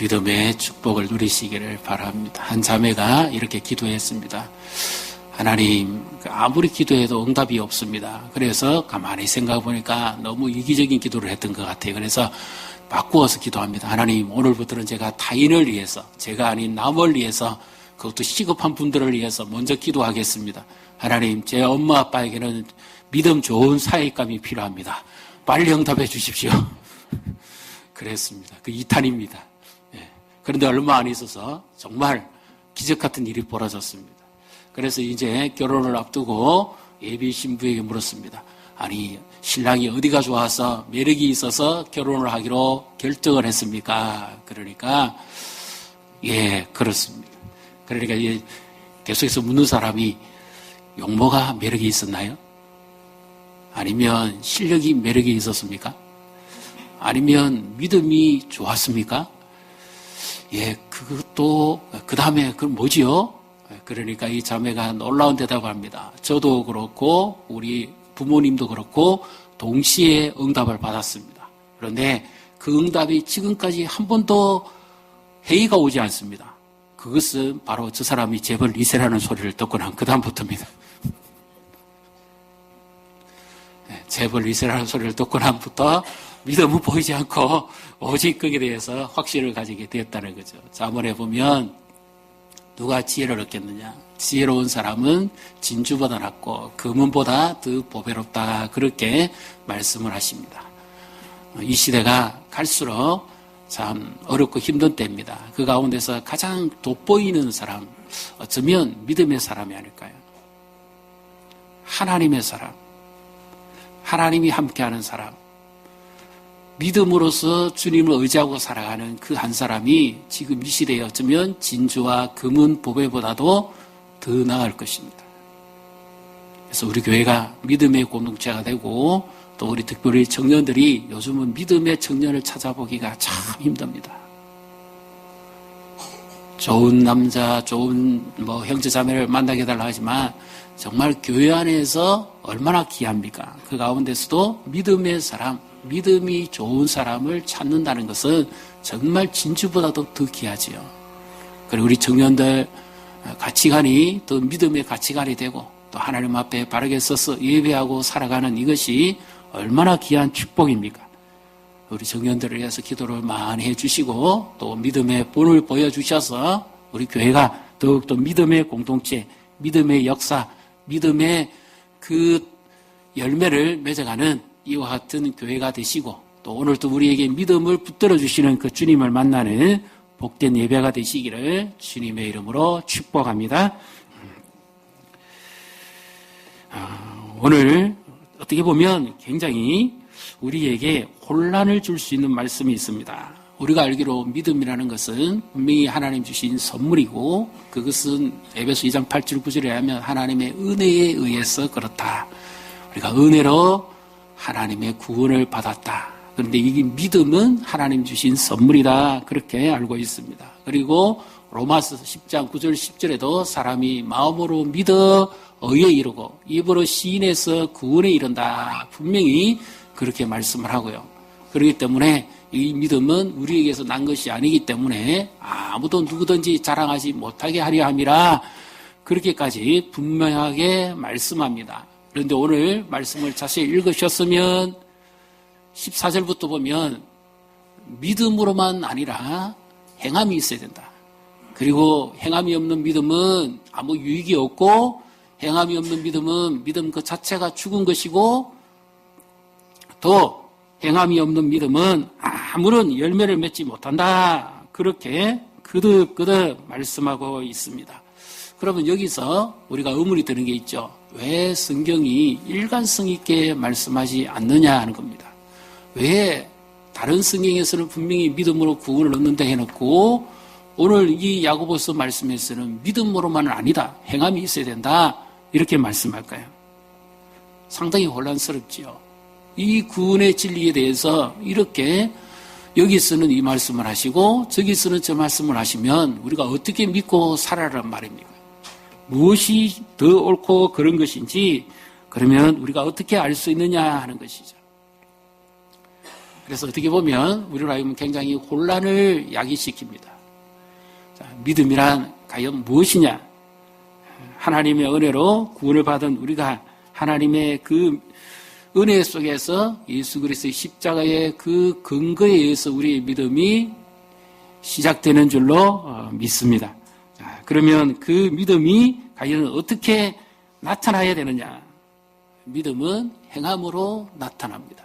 믿음의 축복을 누리시기를 바랍니다. 한 자매가 이렇게 기도했습니다. 하나님, 아무리 기도해도 응답이 없습니다. 그래서 가만히 생각해 보니까 너무 이기적인 기도를 했던 것 같아요. 그래서 바꾸어서 기도합니다. 하나님, 오늘부터는 제가 타인을 위해서, 제가 아닌 남을 위해서, 그것도 시급한 분들을 위해서 먼저 기도하겠습니다. 하나님, 제 엄마 아빠에게는 믿음 좋은 사회감이 필요합니다. 빨리 응답해 주십시오. 그랬습니다. 그 2탄입니다. 그런데 얼마 안 있어서 정말 기적 같은 일이 벌어졌습니다. 그래서 이제 결혼을 앞두고 예비 신부에게 물었습니다. 아니, 신랑이 어디가 좋아서 매력이 있어서 결혼을 하기로 결정을 했습니까? 그러니까 예, 그렇습니다. 그러니까 계속해서 묻는 사람이 용모가 매력이 있었나요? 아니면 실력이 매력이 있었습니까? 아니면 믿음이 좋았습니까? 예, 그것도 그 다음에 그건 뭐지요? 그러니까 이 자매가 놀라운 대답을 합니다. 저도 그렇고 우리 부모님도 그렇고 동시에 응답을 받았습니다. 그런데 그 응답이 지금까지 한 번도 회의가 오지 않습니다. 그것은 바로 저 사람이 재벌 2세라는 소리를 듣고 난 그 다음부터입니다. 재벌 2세라는 소리를 듣고 난부터 믿음은 보이지 않고 오직 거기에 대해서 확신을 가지게 되었다는 거죠. 자문해 보면 누가 지혜를 얻겠느냐? 지혜로운 사람은 진주보다 낫고 금은보다 더 보배롭다. 그렇게 말씀을 하십니다. 이 시대가 갈수록 참 어렵고 힘든 때입니다. 그 가운데서 가장 돋보이는 사람, 어쩌면 믿음의 사람이 아닐까요? 하나님의 사람, 하나님이 함께하는 사람, 믿음으로서 주님을 의지하고 살아가는 그 한 사람이 지금 이 시대에 어쩌면 진주와 금은 보배보다도 더 나을 것입니다. 그래서 우리 교회가 믿음의 공동체가 되고 또 우리 특별히 청년들이 요즘은 믿음의 청년을 찾아보기가 참 힘듭니다. 좋은 남자, 좋은 형제 자매를 만나게 해달라 하지만 정말 교회 안에서 얼마나 귀합니까? 그 가운데서도 믿음의 사람, 믿음이 좋은 사람을 찾는다는 것은 정말 진주보다도 더 귀하지요. 그리고 우리 청년들 가치관이 또 믿음의 가치관이 되고 또 하나님 앞에 바르게 서서 예배하고 살아가는 이것이 얼마나 귀한 축복입니까? 우리 청년들을 위해서 기도를 많이 해주시고 또 믿음의 본을 보여주셔서 우리 교회가 더욱더 믿음의 공동체, 믿음의 역사, 믿음의 그 열매를 맺어가는 이와 같은 교회가 되시고 또 오늘도 우리에게 믿음을 붙들어 주시는 그 주님을 만나는 복된 예배가 되시기를 주님의 이름으로 축복합니다. 오늘 어떻게 보면 굉장히 우리에게 혼란을 줄 수 있는 말씀이 있습니다. 우리가 알기로 믿음이라는 것은 분명히 하나님 주신 선물이고 그것은 에베소 2장 8절 9절에 하면 하나님의 은혜에 의해서 그렇다. 우리가 은혜로 하나님의 구원을 받았다. 그런데 이 믿음은 하나님 주신 선물이다. 그렇게 알고 있습니다. 그리고 로마서 10장 9절 10절에도 사람이 마음으로 믿어 의에 이르고 입으로 시인해서 구원에 이른다. 분명히 그렇게 말씀을 하고요. 그렇기 때문에 이 믿음은 우리에게서 난 것이 아니기 때문에 아무도 누구든지 자랑하지 못하게 하려 함이라 그렇게까지 분명하게 말씀합니다. 그런데 오늘 말씀을 자세히 읽으셨으면 14절부터 보면 믿음으로만 아니라 행함이 있어야 된다. 그리고 행함이 없는 믿음은 아무 유익이 없고 행함이 없는 믿음은 믿음 그 자체가 죽은 것이고 또 행함이 없는 믿음은 아무런 열매를 맺지 못한다. 그렇게 거듭 말씀하고 있습니다. 그러면 여기서 우리가 의문이 드는 게 있죠. 왜 성경이 일관성 있게 말씀하지 않느냐 하는 겁니다. 왜 다른 성경에서는 분명히 믿음으로 구원을 얻는다 해놓고 오늘 이 야고보서 말씀에서는 믿음으로만은 아니다. 행함이 있어야 된다. 이렇게 말씀할까요? 상당히 혼란스럽지요. 이 구원의 진리에 대해서 이렇게 여기서는 이 말씀을 하시고 저기서는 저 말씀을 하시면 우리가 어떻게 믿고 살아라는 말입니까? 무엇이 더 옳고 그런 것인지 그러면 우리가 어떻게 알 수 있느냐 하는 것이죠. 그래서 어떻게 보면 우리로 하여금 굉장히 혼란을 야기시킵니다. 자, 믿음이란 과연 무엇이냐? 하나님의 은혜로 구원을 받은 우리가 하나님의 그 은혜 속에서 예수 그리스도의 십자가의 그 근거에 의해서 우리의 믿음이 시작되는 줄로 믿습니다. 자, 그러면 그 믿음이 과연 어떻게 나타나야 되느냐? 믿음은 행함으로 나타납니다.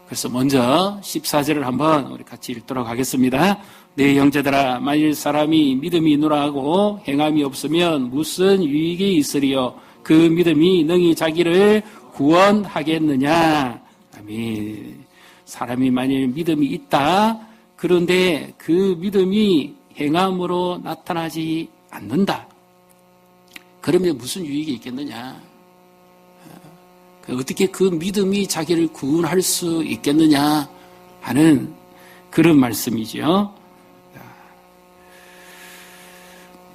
그래서 먼저 14절을 한번 우리 같이 읽도록 하겠습니다. 내 형제들아, 만일 사람이 믿음이 있노라 하고 행함이 없으면 무슨 유익이 있으리요? 그 믿음이 능히 자기를 구원하겠느냐? 아멘. 사람이 만일 믿음이 있다. 그런데 그 믿음이 행함으로 나타나지 않는다. 그러면 무슨 유익이 있겠느냐? 어떻게 그 믿음이 자기를 구원할 수 있겠느냐 하는 그런 말씀이죠.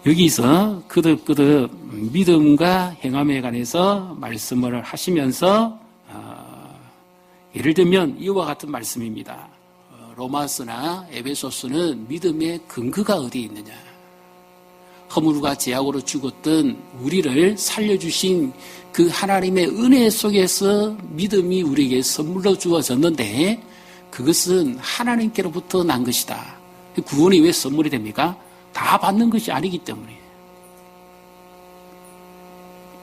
여기서 거듭 믿음과 행함에 관해서 말씀을 하시면서 예를 들면 이와 같은 말씀입니다. 로마서나 에베소서는 믿음의 근거가 어디에 있느냐? 허물과 죄악으로 죽었던 우리를 살려주신 그 하나님의 은혜 속에서 믿음이 우리에게 선물로 주어졌는데 그것은 하나님께로부터 난 것이다. 구원이 왜 선물이 됩니까? 다 받는 것이 아니기 때문에.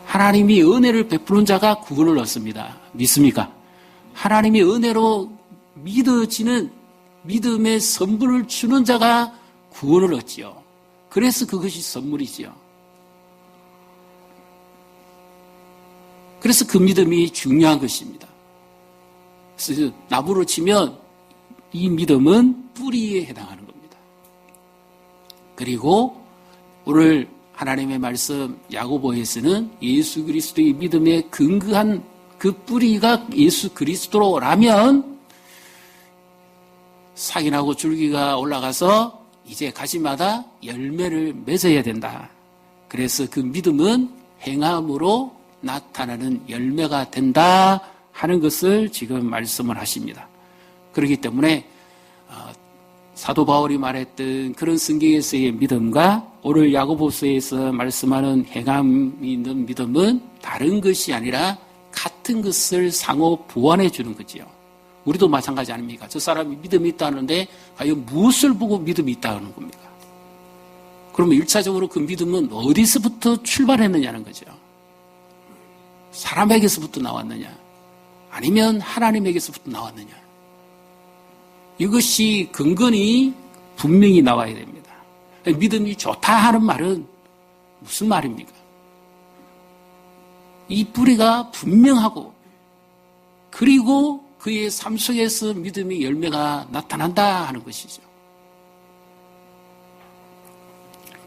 하나님이 은혜를 베푸는 자가 구원을 얻습니다. 믿습니까? 하나님이 은혜로 믿어지는 믿음의 선물을 주는 자가 구원을 얻지요. 그래서 그것이 선물이지요. 그래서 그 믿음이 중요한 것입니다. 그래서 나무로 치면 이 믿음은 뿌리에 해당하는 겁니다. 그리고 오늘 하나님의 말씀 야고보에서는 예수 그리스도의 믿음에 근거한 그 뿌리가 예수 그리스도라면 삭이나고 줄기가 올라가서 이제 가지마다 열매를 맺어야 된다. 그래서 그 믿음은 행함으로 나타나는 열매가 된다 하는 것을 지금 말씀을 하십니다. 그렇기 때문에 사도 바울이 말했던 그런 성경에서의 믿음과 오늘 야고보서에서 말씀하는 행함이 있는 믿음은 다른 것이 아니라 같은 것을 상호 보완해 주는 거지요. 우리도 마찬가지 아닙니까? 저 사람이 믿음이 있다는데 과연 무엇을 보고 믿음이 있다는 겁니까? 그러면 1차적으로 그 믿음은 어디서부터 출발했느냐는 거죠. 사람에게서부터 나왔느냐? 아니면 하나님에게서부터 나왔느냐? 이것이 근거니 분명히 나와야 됩니다. 믿음이 좋다 하는 말은 무슨 말입니까? 이 뿌리가 분명하고 그리고 그의 삶 속에서 믿음의 열매가 나타난다 하는 것이죠.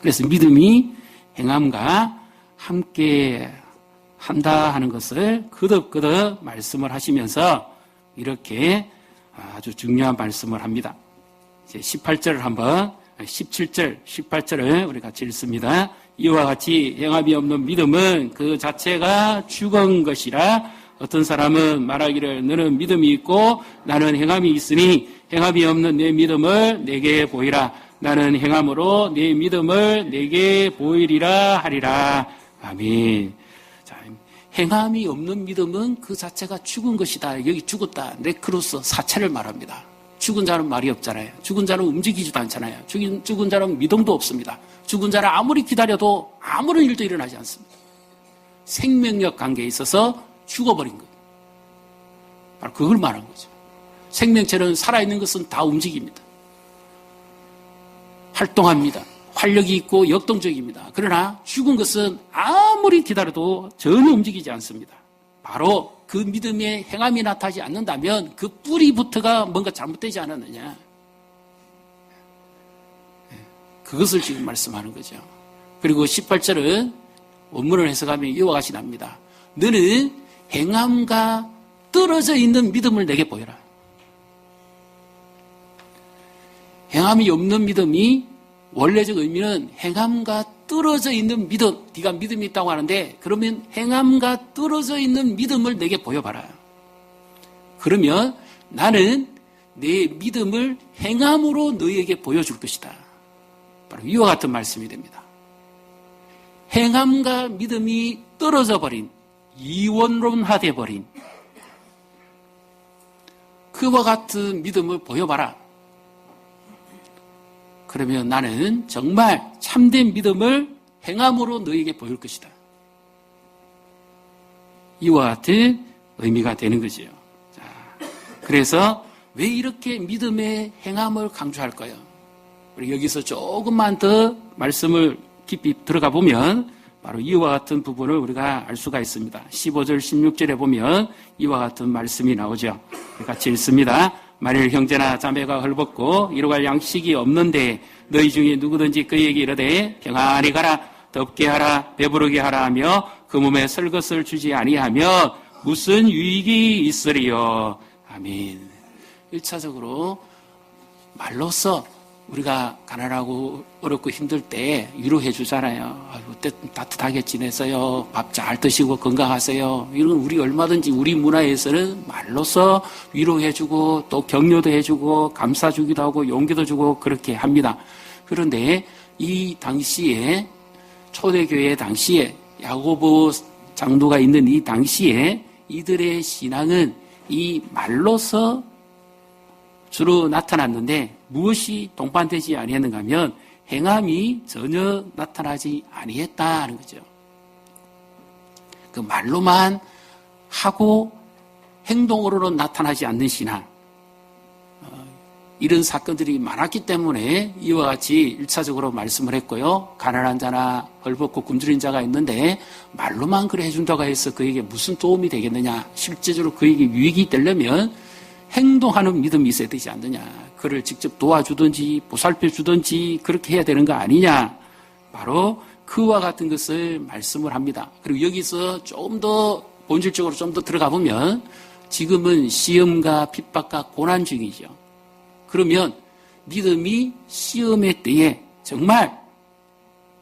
그래서 믿음이 행함과 함께 한다 하는 것을 거듭 말씀을 하시면서 이렇게 아주 중요한 말씀을 합니다. 이제 18절을 한번 17절, 18절을 우리 같이 읽습니다. 이와 같이 행함이 없는 믿음은 그 자체가 죽은 것이라 어떤 사람은 말하기를 너는 믿음이 있고 나는 행함이 있으니 행함이 없는 내 믿음을 내게 보이라. 나는 행함으로 내 믿음을 내게 보이리라 하리라. 아멘. 자, 행함이 없는 믿음은 그 자체가 죽은 것이다. 여기 죽었다. 네크로스 사체를 말합니다. 죽은 자는 말이 없잖아요. 죽은 자는 움직이지도 않잖아요. 죽은 자는 믿음도 없습니다. 죽은 자를 아무리 기다려도 아무런 일도 일어나지 않습니다. 생명력 관계에 있어서 죽어버린 거예요. 바로 그걸 말한 거죠. 생명체는 살아있는 것은 다 움직입니다. 활동합니다. 활력이 있고 역동적입니다. 그러나 죽은 것은 아무리 기다려도 전혀 움직이지 않습니다. 바로 그 믿음의 행함이 나타나지 않는다면 그 뿌리부터가 뭔가 잘못되지 않았느냐. 그것을 지금 말씀하는 거죠. 그리고 18절은 원문을 해석하면 이와 같이 납니다. 너는 행함과 떨어져 있는 믿음을 내게 보여라. 행함이 없는 믿음이 원래적 의미는 행함과 떨어져 있는 믿음. 네가 믿음이 있다고 하는데 그러면 행함과 떨어져 있는 믿음을 내게 보여봐라. 그러면 나는 내 믿음을 행함으로 너희에게 보여줄 것이다. 바로 이와 같은 말씀이 됩니다. 행함과 믿음이 떨어져 버린, 이원론화돼 버린 그와 같은 믿음을 보여봐라. 그러면 나는 정말 참된 믿음을 행함으로 너희에게 보일 것이다. 이와 같은 의미가 되는 거지요. 자, 그래서 왜 이렇게 믿음의 행함을 강조할까요? 우리 여기서 조금만 더 말씀을 깊이 들어가 보면 바로 이와 같은 부분을 우리가 알 수가 있습니다. 15절, 16절에 보면 이와 같은 말씀이 나오죠. 같이 읽습니다. 만일 형제나 자매가 헐벗고 이루 갈 양식이 없는데 너희 중에 누구든지 그에게 이르되 평안히 가라, 덥게 하라, 배부르게 하라 하며 그 몸에 설 것을 주지 아니하며 무슨 유익이 있으리요. 아멘. 1차적으로 말로써 우리가 가난하고 어렵고 힘들 때 위로해 주잖아요. 아이고, 따뜻하게 지내세요. 밥 잘 드시고 건강하세요. 이런 우리 얼마든지 우리 문화에서는 말로써 위로해 주고 또 격려도 해주고 감싸 주기도 하고 용기도 주고 그렇게 합니다. 그런데 이 당시에 초대교회 당시에 야고보 장로가 있는 이 당시에 이들의 신앙은 이 말로서 주로 나타났는데 무엇이 동반되지 아니했는가 하면 행함이 전혀 나타나지 아니했다는 거죠. 그 말로만 하고 행동으로는 나타나지 않는 신앙, 이런 사건들이 많았기 때문에 이와 같이 1차적으로 말씀을 했고요. 가난한 자나 헐벗고 굶주린 자가 있는데 말로만 그래 해준다고 해서 그에게 무슨 도움이 되겠느냐, 실제적으로 그에게 유익이 되려면 행동하는 믿음이 있어야 되지 않느냐, 그를 직접 도와주든지 보살펴주든지 그렇게 해야 되는 거 아니냐, 바로 그와 같은 것을 말씀을 합니다. 그리고 여기서 좀 더 본질적으로 좀 더 들어가 보면 지금은 시험과 핍박과 고난 중이죠. 그러면 믿음이 시험의 때에 정말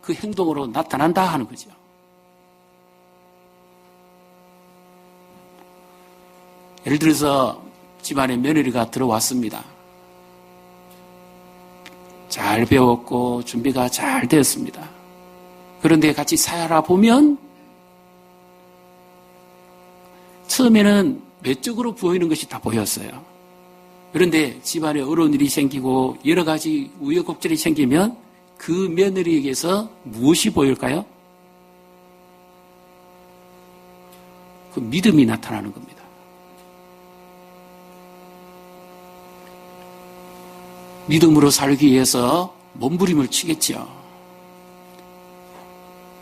그 행동으로 나타난다 하는 거죠. 예를 들어서 집안에 며느리가 들어왔습니다. 잘 배웠고 준비가 잘 되었습니다. 그런데 같이 살아보면 처음에는 외적으로 보이는 것이 다 보였어요. 그런데 집안에 어려운 일이 생기고 여러 가지 우여곡절이 생기면 그 며느리에게서 무엇이 보일까요? 그 믿음이 나타나는 겁니다. 믿음으로 살기 위해서 몸부림을 치겠죠.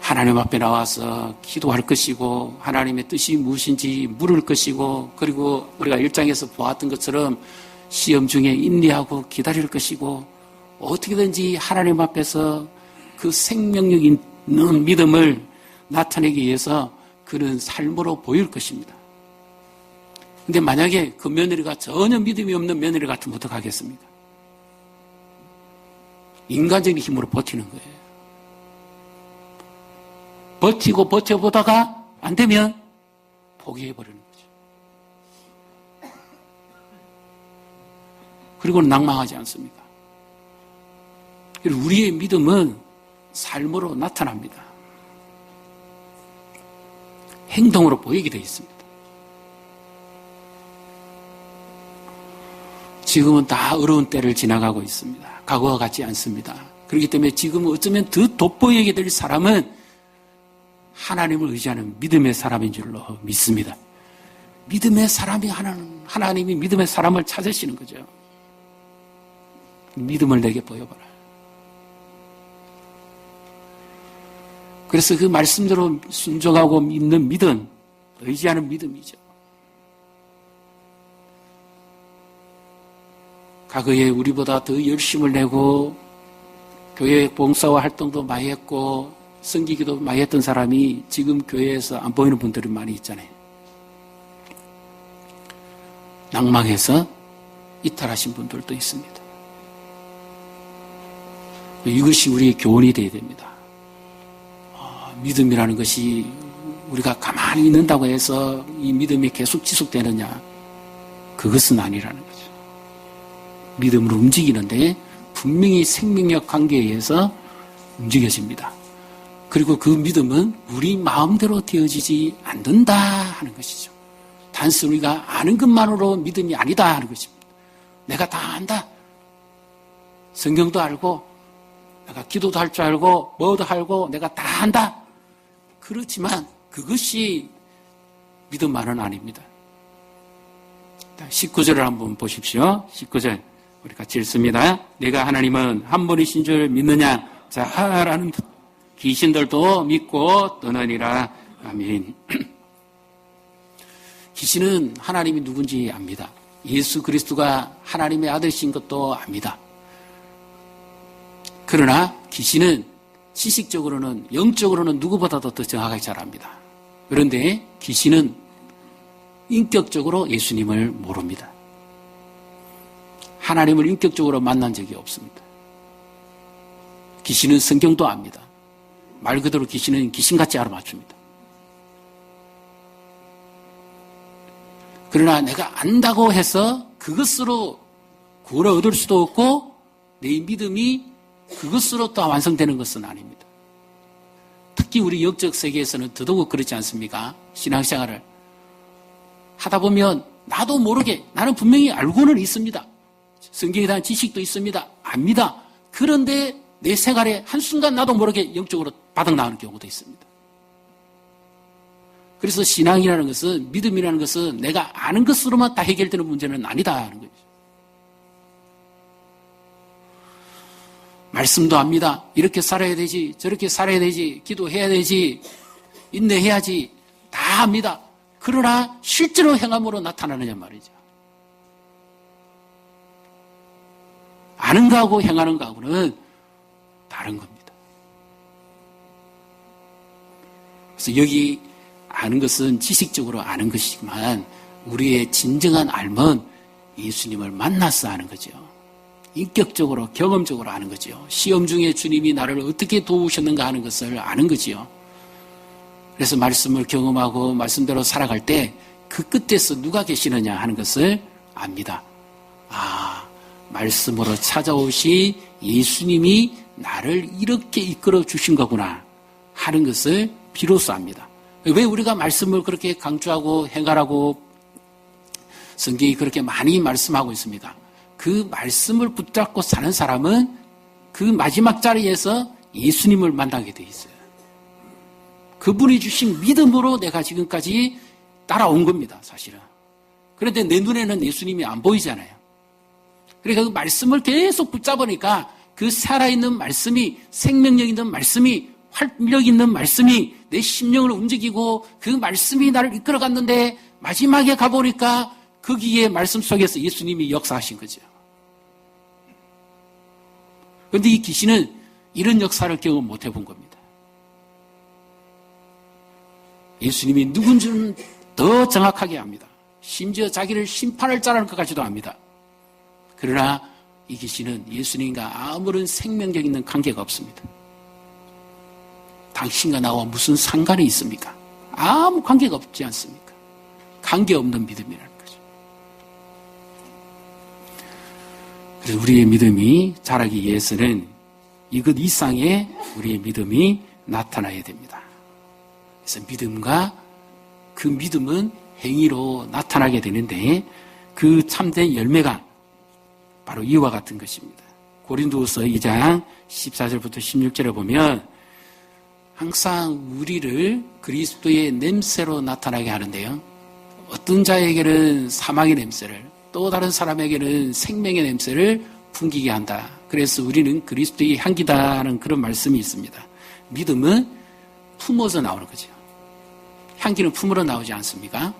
하나님 앞에 나와서 기도할 것이고 하나님의 뜻이 무엇인지 물을 것이고, 그리고 우리가 1장에서 보았던 것처럼 시험 중에 인내하고 기다릴 것이고, 어떻게든지 하나님 앞에서 그 생명력 있는 믿음을 나타내기 위해서 그는 삶으로 보일 것입니다. 근데 만약에 그 며느리가 전혀 믿음이 없는 며느리 같으면 어떡하겠습니까? 인간적인 힘으로 버티는 거예요. 버티고 버텨보다가 안 되면 포기해버리는 거죠. 그리고는 낭망하지 않습니다. 그리고 우리의 믿음은 삶으로 나타납니다. 행동으로 보이게 되어 있습니다. 지금은 다 어려운 때를 지나가고 있습니다. 과거와 같지 않습니다. 그렇기 때문에 지금 어쩌면 더 돋보이게 될 사람은 하나님을 의지하는 믿음의 사람인 줄로 믿습니다. 믿음의 사람이 하나님이 믿음의 사람을 찾으시는 거죠. 믿음을 내게 보여봐라. 그래서 그 말씀대로 순종하고 믿는 믿음, 의지하는 믿음이죠. 과거에 우리보다 더 열심을 내고 교회 봉사와 활동도 많이 했고 섬기기도 많이 했던 사람이 지금 교회에서 안 보이는 분들이 많이 있잖아요. 낭망해서 이탈하신 분들도 있습니다. 이것이 우리의 교훈이 되어야 됩니다. 믿음이라는 것이 우리가 가만히 있는다고 해서 이 믿음이 계속 지속되느냐? 그것은 아니라는 거죠. 믿음으로 움직이는데 분명히 생명력 관계에 의해서 움직여집니다. 그리고 그 믿음은 우리 마음대로 되어지지 않는다 하는 것이죠. 단순히 우리가 아는 것만으로 믿음이 아니다 하는 것입니다. 내가 다 안다. 성경도 알고 내가 기도도 할 줄 알고 뭐도 알고 내가 다 안다. 그렇지만 그것이 믿음만은 아닙니다. 19절을 한번 보십시오. 19절 우리 같이 읽습니다. 내가 하나님은 한 분이신 줄 믿느냐? 자라는 귀신들도 믿고 떠나니라. 아멘. 귀신은 하나님이 누군지 압니다. 예수 그리스도가 하나님의 아들이신 것도 압니다. 그러나 귀신은 지식적으로는 영적으로는 누구보다도 더 정확하게 잘 압니다. 그런데 귀신은 인격적으로 예수님을 모릅니다. 하나님을 인격적으로 만난 적이 없습니다. 귀신은 성경도 압니다. 말 그대로 귀신은 귀신같이 알아맞춥니다. 그러나 내가 안다고 해서 그것으로 구원을 얻을 수도 없고 내 믿음이 그것으로 또 완성되는 것은 아닙니다. 특히 우리 영적 세계에서는 더더욱 그렇지 않습니까? 신앙생활을 하다 보면 나도 모르게 나는 분명히 알고는 있습니다. 성경에 대한 지식도 있습니다. 압니다. 그런데 내 생활에 한순간 나도 모르게 영적으로 바닥나가는 경우도 있습니다. 그래서 신앙이라는 것은, 믿음이라는 것은 내가 아는 것으로만 다 해결되는 문제는 아니다 하는 거죠. 말씀도 압니다. 이렇게 살아야 되지, 저렇게 살아야 되지, 기도해야 되지, 인내해야지, 다 압니다. 그러나 실제로 행함으로 나타나느냐 말이죠. 아는 거하고 행하는 거하고는 다른 겁니다. 그래서 여기 아는 것은 지식적으로 아는 것이지만 우리의 진정한 알은 예수님을 만나서 아는 거죠. 인격적으로 경험적으로 아는 거죠. 시험 중에 주님이 나를 어떻게 도우셨는가 하는 것을 아는 거지요. 그래서 말씀을 경험하고 말씀대로 살아갈 때 그 끝에서 누가 계시느냐 하는 것을 압니다. 아, 말씀으로 찾아오시 예수님이 나를 이렇게 이끌어 주신 거구나 하는 것을 비로소 압니다. 왜 우리가 말씀을 그렇게 강조하고 행하라고 성경이 그렇게 많이 말씀하고 있습니까? 그 말씀을 붙잡고 사는 사람은 그 마지막 자리에서 예수님을 만나게 돼 있어요. 그분이 주신 믿음으로 내가 지금까지 따라온 겁니다, 사실은. 그런데 내 눈에는 예수님이 안 보이잖아요. 그러니까 그 말씀을 계속 붙잡으니까 그 살아있는 말씀이, 생명력 있는 말씀이, 활력 있는 말씀이 내 심령을 움직이고 그 말씀이 나를 이끌어갔는데 마지막에 가보니까 거기에 말씀 속에서 예수님이 역사하신 거죠. 그런데 이 귀신은 이런 역사를 경험 못 해본 겁니다. 예수님이 누군지는 더 정확하게 압니다. 심지어 자기를 심판할 자라는 것까지도 압니다. 그러나 이 귀신은 예수님과 아무런 생명력 있는 관계가 없습니다. 당신과 나와 무슨 상관이 있습니까? 아무 관계가 없지 않습니까? 관계없는 믿음이라는 거죠. 그래서 우리의 믿음이 자라기 위해서는 이것 이상의 우리의 믿음이 나타나야 됩니다. 그래서 믿음과 그 믿음은 행위로 나타나게 되는데 그 참된 열매가 바로 이와 같은 것입니다. 고린도후서 2장 14절부터 16절에 보면 항상 우리를 그리스도의 냄새로 나타나게 하는데요. 어떤 자에게는 사망의 냄새를, 또 다른 사람에게는 생명의 냄새를 풍기게 한다. 그래서 우리는 그리스도의 향기다 하는 그런 말씀이 있습니다. 믿음은 품어서 나오는 거죠. 향기는 품으로 나오지 않습니까?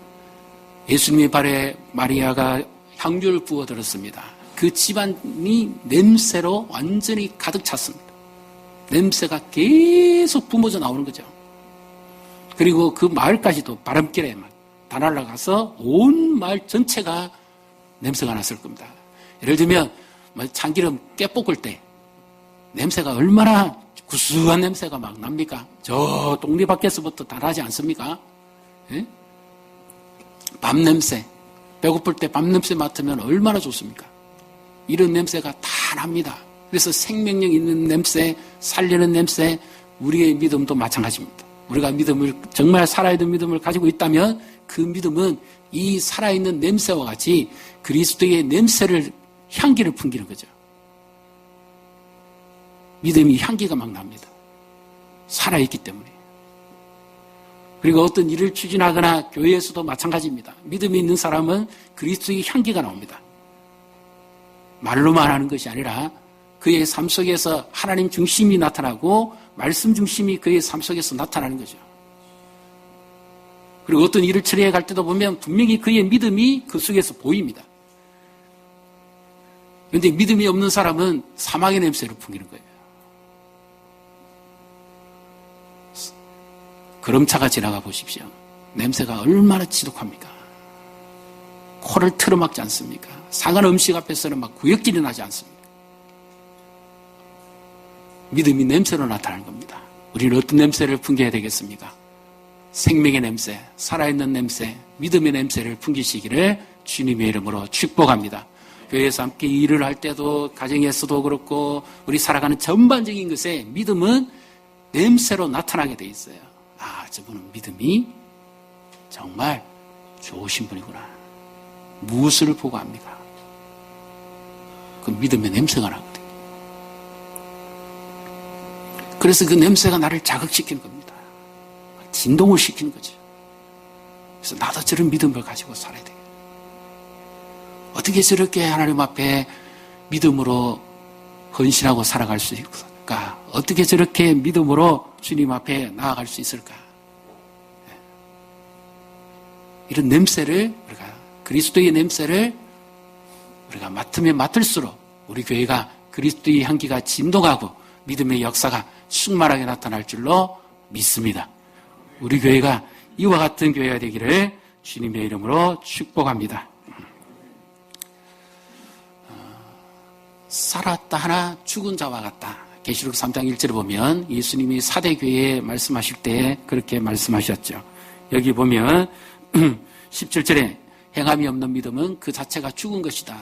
예수님의 발에 마리아가 향유를 부어들었습니다. 그 집안이 냄새로 완전히 가득 찼습니다. 냄새가 계속 뿜어져 나오는 거죠. 그리고 그 마을까지도 바람길에 막 다 날아가서 온 마을 전체가 냄새가 났을 겁니다. 예를 들면 참기름 깨 볶을 때 냄새가 얼마나 구수한 냄새가 막 납니까? 저 동네 밖에서부터 다 나지 않습니까? 예? 밥 냄새, 배고플 때 밥 냄새 맡으면 얼마나 좋습니까? 이런 냄새가 다 납니다. 그래서 생명력 있는 냄새, 살리는 냄새, 우리의 믿음도 마찬가지입니다. 우리가 믿음을, 정말 살아있는 믿음을 가지고 있다면 그 믿음은 이 살아있는 냄새와 같이 그리스도의 냄새를, 향기를 풍기는 거죠. 믿음이 향기가 막 납니다. 살아있기 때문에. 그리고 어떤 일을 추진하거나 교회에서도 마찬가지입니다. 믿음이 있는 사람은 그리스도의 향기가 나옵니다. 말로만 하는 것이 아니라 그의 삶 속에서 하나님 중심이 나타나고 말씀 중심이 그의 삶 속에서 나타나는 거죠. 그리고 어떤 일을 처리해 갈 때도 보면 분명히 그의 믿음이 그 속에서 보입니다. 그런데 믿음이 없는 사람은 사망의 냄새를 풍기는 거예요. 그럼차가 지나가 보십시오. 냄새가 얼마나 지독합니까? 코를 틀어막지 않습니까? 상한 음식 앞에서는 막 구역질이 나지 않습니까? 믿음이 냄새로 나타나는 겁니다. 우리는 어떤 냄새를 풍겨야 되겠습니까? 생명의 냄새, 살아있는 냄새, 믿음의 냄새를 풍기시기를 주님의 이름으로 축복합니다. 교회에서 함께 일을 할 때도, 가정에서도 그렇고 우리 살아가는 전반적인 것에 믿음은 냄새로 나타나게 돼 있어요. 아, 저분은 믿음이 정말 좋으신 분이구나. 무엇을 보고 합니까? 그 믿음의 냄새가 나거든요. 그래서 그 냄새가 나를 자극시키는 겁니다. 진동을 시키는 거죠. 그래서 나도 저런 믿음을 가지고 살아야 돼요. 어떻게 저렇게 하나님 앞에 믿음으로 헌신하고 살아갈 수 있을까? 어떻게 저렇게 믿음으로 주님 앞에 나아갈 수 있을까? 이런 냄새를 우리가, 그리스도의 냄새를 우리가 맡으면 맡을수록 우리 교회가 그리스도의 향기가 진동하고 믿음의 역사가 충만하게 나타날 줄로 믿습니다. 우리 교회가 이와 같은 교회가 되기를 주님의 이름으로 축복합니다. 살았다 하나 죽은 자와 같다. 계시록 3장 1절에 보면 예수님이 사대 교회에 말씀하실 때 그렇게 말씀하셨죠. 여기 보면 17절에 행함이 없는 믿음은 그 자체가 죽은 것이다.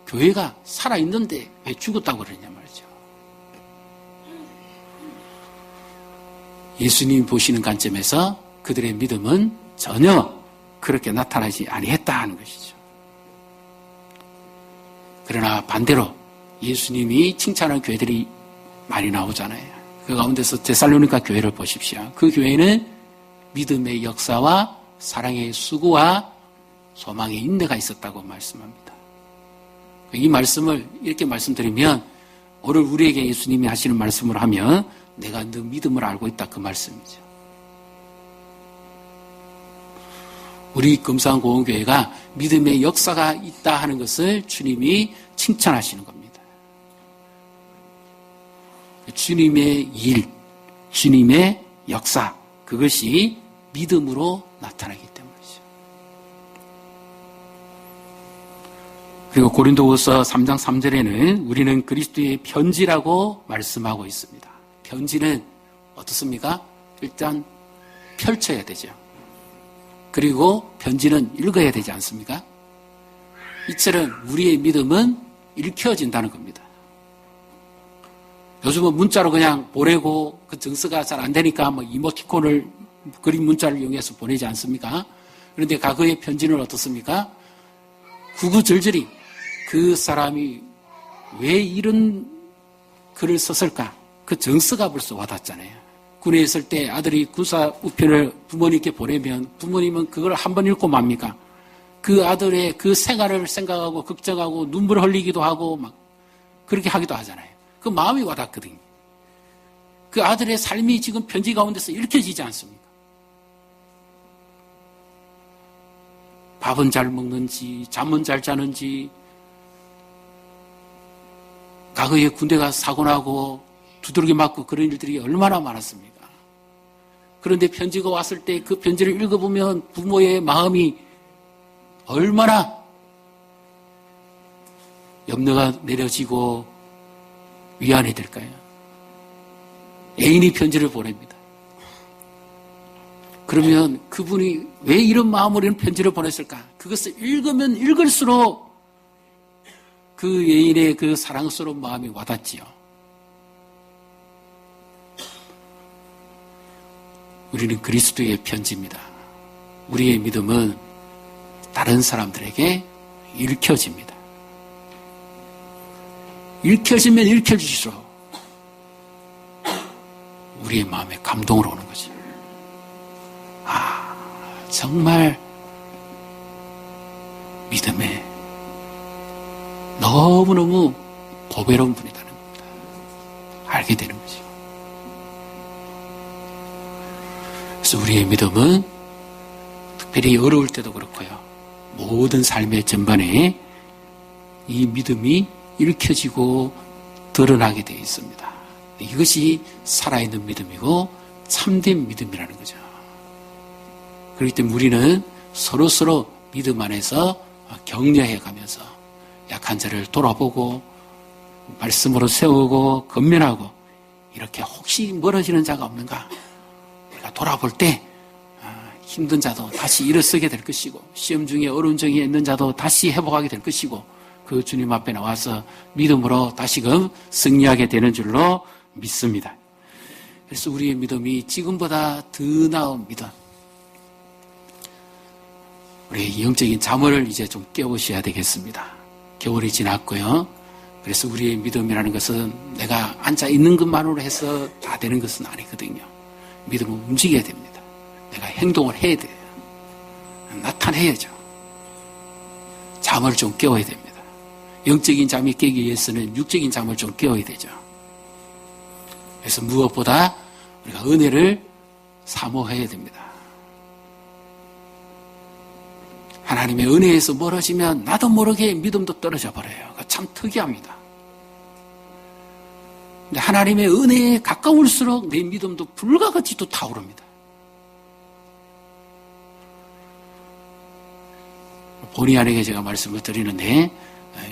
교회가 살아있는데 왜 죽었다고 그러냐 말이죠. 예수님이 보시는 관점에서 그들의 믿음은 전혀 그렇게 나타나지 아니했다 하는 것이죠. 그러나 반대로 예수님이 칭찬하는 교회들이 많이 나오잖아요. 그 가운데서 데살로니가 교회를 보십시오. 그 교회는 믿음의 역사와 사랑의 수고와 소망의 인내가 있었다고 말씀합니다. 이 말씀을 이렇게 말씀드리면 오늘 우리에게 예수님이 하시는 말씀을 하면 내가 너 믿음을 알고 있다 그 말씀이죠. 우리 금산고원교회가 믿음의 역사가 있다 하는 것을 주님이 칭찬하시는 겁니다. 주님의 일, 주님의 역사, 그것이 믿음으로 나타나기 때문이죠. 그리고 고린도후서 3장 3절에는 우리는 그리스도의 편지라고 말씀하고 있습니다. 편지는 어떻습니까? 일단 펼쳐야 되죠. 그리고 편지는 읽어야 되지 않습니까? 이처럼 우리의 믿음은 읽혀진다는 겁니다. 요즘은 문자로 그냥 보내고 그 정서가 잘 안 되니까 뭐 이모티콘을 그림 문자를 이용해서 보내지 않습니까? 그런데 과거의 편지는 어떻습니까? 구구절절히 그 사람이 왜 이런 글을 썼을까? 그 정서가 벌써 와닿잖아요. 군에 있을 때 아들이 군사 우편을 부모님께 보내면 부모님은 그걸 한 번 읽고 맙니까? 그 아들의 그 생활을 생각하고 걱정하고 눈물 흘리기도 하고 막 그렇게 하기도 하잖아요. 그 마음이 와닿거든요. 그 아들의 삶이 지금 편지 가운데서 읽혀지지 않습니까? 밥은 잘 먹는지 잠은 잘 자는지 과거에 군대 가서 사고 나고 두드러기 맞고 그런 일들이 얼마나 많았습니까? 그런데 편지가 왔을 때 그 편지를 읽어보면 부모의 마음이 얼마나 염려가 내려지고 위안이 될까요? 애인이 편지를 보냅니다. 그러면 그분이 왜 이런 마음으로 이런 편지를 보냈을까? 그것을 읽으면 읽을수록 그 여인의 그 사랑스러운 마음이 와닿지요. 우리는 그리스도의 편지입니다. 우리의 믿음은 다른 사람들에게 읽혀집니다. 읽혀지면 읽혀질수록 우리의 마음에 감동으로 오는 거죠. 아, 정말 믿음에 너무너무 보배로운 분이라는 겁니다. 알게 되는 거죠. 그래서 우리의 믿음은 특별히 어려울 때도 그렇고요. 모든 삶의 전반에 이 믿음이 읽혀지고 드러나게 되어 있습니다. 이것이 살아있는 믿음이고 참된 믿음이라는 거죠. 그렇기 때문에 우리는 서로서로 믿음 안에서 격려해 가면서 약한 자를 돌아보고 말씀으로 세우고 건면하고 이렇게 혹시 멀어지는 자가 없는가 우리가 돌아볼 때 힘든 자도 다시 일어서게 될 것이고 시험 중에 어려운 중에 있는 자도 다시 회복하게 될 것이고 그 주님 앞에 나와서 믿음으로 다시금 승리하게 되는 줄로 믿습니다. 그래서 우리의 믿음이 지금보다 더 나은 믿음, 우리의 영적인 잠을 이제 좀 깨우셔야 되겠습니다. 겨울이 지났고요. 그래서 우리의 믿음이라는 것은 내가 앉아 있는 것만으로 해서 다 되는 것은 아니거든요. 믿음은 움직여야 됩니다. 내가 행동을 해야 돼요. 나타내야죠. 잠을 좀 깨워야 됩니다. 영적인 잠이 깨기 위해서는 육적인 잠을 좀 깨워야 되죠. 그래서 무엇보다 우리가 은혜를 사모해야 됩니다. 하나님의 은혜에서 멀어지면 나도 모르게 믿음도 떨어져 버려요. 참 특이합니다. 근데 하나님의 은혜에 가까울수록 내 믿음도 불과 같이 또 타오릅니다. 본의 아니게 제가 말씀을 드리는데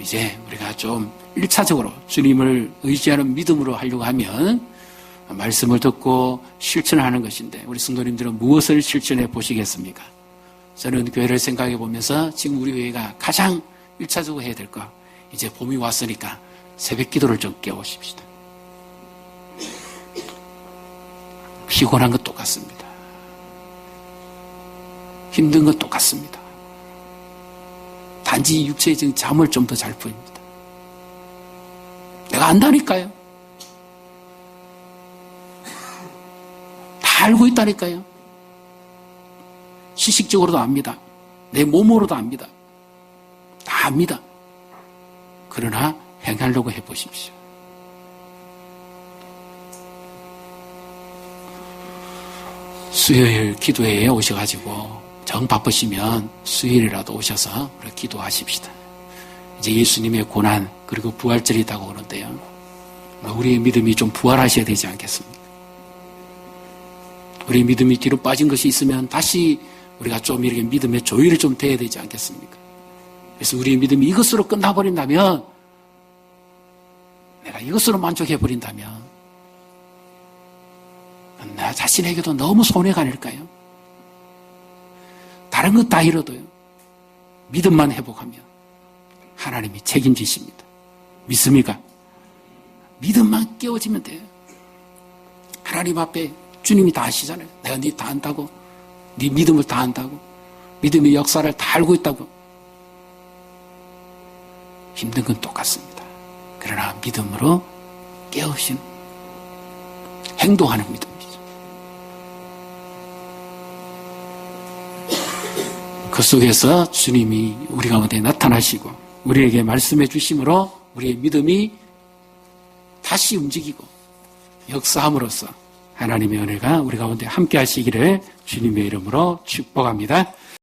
이제 우리가 좀 1차적으로 주님을 의지하는 믿음으로 하려고 하면 말씀을 듣고 실천하는 것인데 우리 성도님들은 무엇을 실천해 보시겠습니까? 저는 교회를 생각해 보면서 지금 우리 교회가 가장 1차적으로 해야 될 거 이제 봄이 왔으니까 새벽 기도를 좀 깨우십시다. 피곤한 것 똑같습니다. 힘든 것 똑같습니다. 단지 육체적인 잠을 좀 더 잘 뿐입니다. 내가 안다니까요. 다 알고 있다니까요. 지식적으로도 압니다. 내 몸으로도 압니다. 다 압니다. 그러나 행하려고 해보십시오. 수요일 기도회에 오셔가지고 정 바쁘시면 수요일이라도 오셔서 기도하십시다. 이제 예수님의 고난 그리고 부활절이 있다고 그러는데요. 우리의 믿음이 좀 부활하셔야 되지 않겠습니까? 우리 믿음이 뒤로 빠진 것이 있으면 다시 우리가 좀 이렇게 믿음의 조율이 좀 돼야 되지 않겠습니까? 그래서 우리의 믿음이 이것으로 끝나버린다면, 내가 이것으로 만족해버린다면, 나 자신에게도 너무 손해가 아닐까요? 다른 것 다 잃어도요. 믿음만 회복하면 하나님이 책임지십니다. 믿습니까? 믿음만 깨워지면 돼요. 하나님 앞에 주님이 다 아시잖아요. 내가 네 다 안다고. 네 믿음을 다 안다고. 믿음의 역사를 다 알고 있다고. 힘든 건 똑같습니다. 그러나 믿음으로 깨우신 행동하는 믿음이죠. 그 속에서 주님이 우리 가운데 나타나시고 우리에게 말씀해 주심으로 우리의 믿음이 다시 움직이고 역사함으로써 하나님의 은혜가 우리 가운데 함께 하시기를 주님의 이름으로 축복합니다.